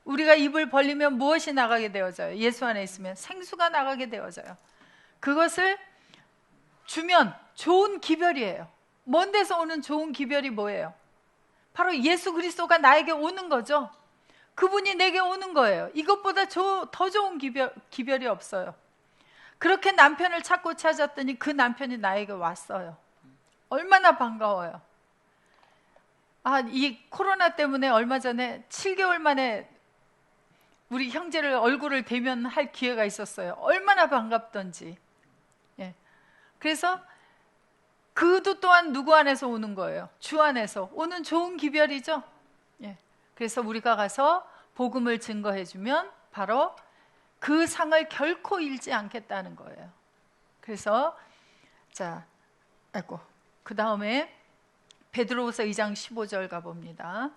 우리가 입을 벌리면 무엇이 나가게 되어져요? 예수 안에 있으면 생수가 나가게 되어져요. 그것을 주면 좋은 기별이에요. 먼 데서 오는 좋은 기별이 뭐예요? 바로 예수 그리스도가 나에게 오는 거죠. 그분이 내게 오는 거예요. 이것보다 더 좋은 기별이 없어요. 그렇게 남편을 찾고 찾았더니 그 남편이 나에게 왔어요. 얼마나 반가워요. 이 코로나 때문에 얼마 전에 7개월 만에 우리 형제를 얼굴을 대면할 기회가 있었어요. 얼마나 반갑던지. 그래서 그도 또한 누구 안에서 오는 거예요? 주 안에서 오는 좋은 기별이죠. 그래서 우리가 가서 복음을 증거해주면 바로 그 상을 결코 잃지 않겠다는 거예요. 그래서 그 다음에 베드로후서 2장 15절 가봅니다.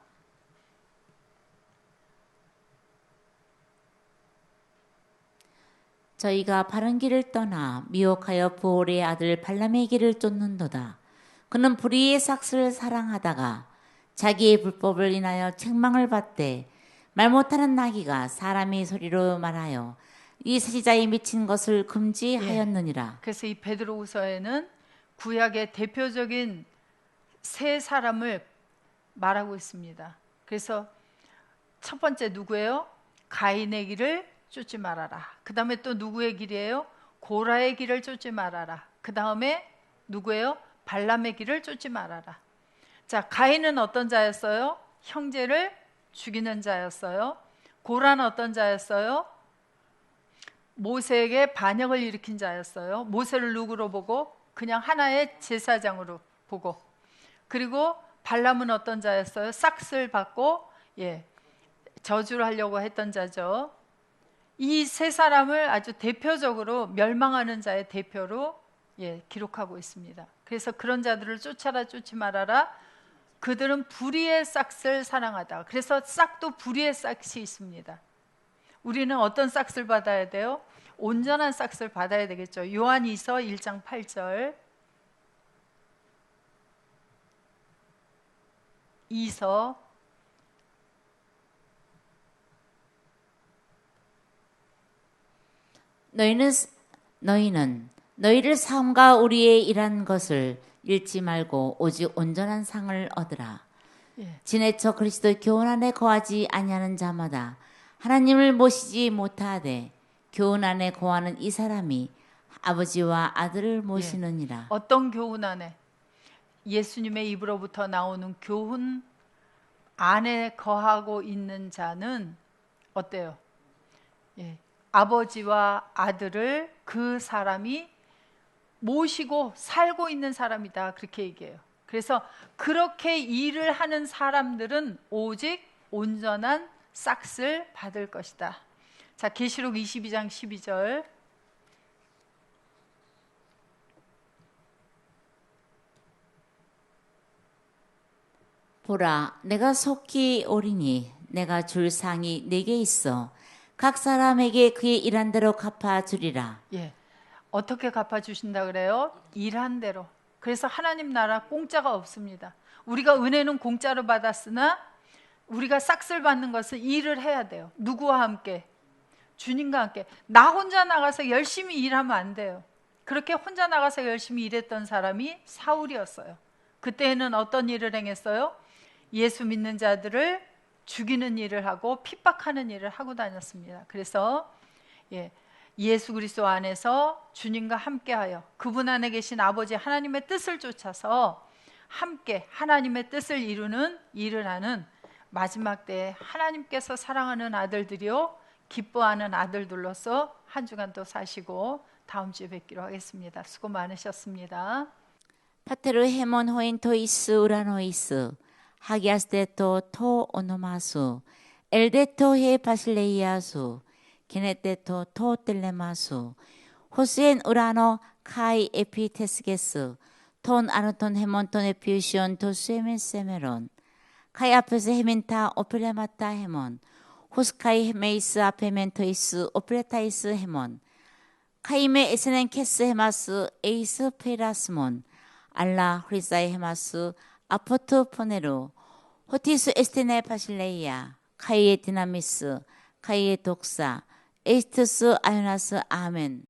저희가 바른 길을 떠나 미혹하여 부올의 아들 발람의 길을 쫓는도다. 그는 불의의 삭스를 사랑하다가 자기의 불법을 인하여 책망을 받되 말 못하는 나귀가 사람의 소리로 말하여 이 세시자에 미친 것을 금지하였느니라. 그래서 이 베드로후서에는 구약의 대표적인 세 사람을 말하고 있습니다. 그래서 첫 번째 누구예요? 가인의 길을 쫓지 말아라. 그 다음에 또 누구의 길이에요? 고라의 길을 쫓지 말아라. 그 다음에 누구예요? 발람의 길을 쫓지 말아라. 자, 가인은 어떤 자였어요? 형제를 죽이는 자였어요. 고라는 어떤 자였어요? 모세에게 반역을 일으킨 자였어요. 모세를 누구로 보고? 그냥 하나의 제사장으로 보고. 그리고 발람은 어떤 자였어요? 싹스를 받고 저주를 하려고 했던 자죠. 이 세 사람을 아주 대표적으로 멸망하는 자의 대표로 기록하고 있습니다. 그래서 그런 자들을 쫓아라 쫓지 말아라. 그들은 불의의 싹스를 사랑하다. 그래서 싹도 불의의 싹이 있습니다. 우리는 어떤 싹스를 받아야 돼요? 온전한 싹스를 받아야 되겠죠. 요한이서 1장 8절. 이서 너희는 너희를 삶과 우리의 일한 것을 잃지 말고 오직 온전한 상을 얻으라. 지내쳐 그리스도 교훈 안에 거하지 아니하는 자마다 하나님을 모시지 못하되 교훈 안에 거하는 이 사람이 아버지와 아들을 모시느니라. 어떤 교훈 안에? 예수님의 입으로부터 나오는 교훈 안에 거하고 있는 자는 어때요? 아버지와 아들을 그 사람이 모시고 살고 있는 사람이다. 그렇게 얘기해요. 그래서 그렇게 일을 하는 사람들은 오직 온전한 싹스를 받을 것이다. 자, 계시록 22장 12절. 보라, 내가 속히 오리니 내가 줄 상이 네게 있어 각 사람에게 그의 일한 대로 갚아주리라. 어떻게 갚아주신다 그래요? 일한 대로. 그래서 하나님 나라 공짜가 없습니다. 우리가 은혜는 공짜로 받았으나 우리가 싹스를 받는 것은 일을 해야 돼요. 누구와 함께? 주님과 함께. 나 혼자 나가서 열심히 일하면 안 돼요. 그렇게 혼자 나가서 열심히 일했던 사람이 사울이었어요. 그때는 어떤 일을 행했어요? 예수 믿는 자들을 죽이는 일을 하고 핍박하는 일을 하고 다녔습니다. 그래서 예수 그리스도 안에서 주님과 함께하여 그분 안에 계신 아버지 하나님의 뜻을 쫓아서 함께 하나님의 뜻을 이루는 일을 하는 마지막 때에 하나님께서 사랑하는 아들들이요 기뻐하는 아들들로서 한 주간 또 사시고 다음 주에 뵙기로 하겠습니다. 수고 많으셨습니다. 파테르 헤몬 호인토이스 우라노이스 하기아스테토 토 오노마수 엘데토 헤 바실레이아수 게네테토 토 텔레마수 호스엔 우라노 카이 에피테스게스 톤 아노톤 헤몬 톤 에피우시온 토스에멘 세메론 카이 앞에서 헤멘타 오플레마타 헤몬 호스카이 헤메이스 아페멘토이스 오플레타이스 헤몬 카이메 에스넨 캐스 헤마스 에이스 페라스몬 알라 프리사이 헤마스 아포트 포네루 호티스 에스테네 바실레이아 카이에 디나미스 카이에 독사 에이스트스 아요나스 아멘.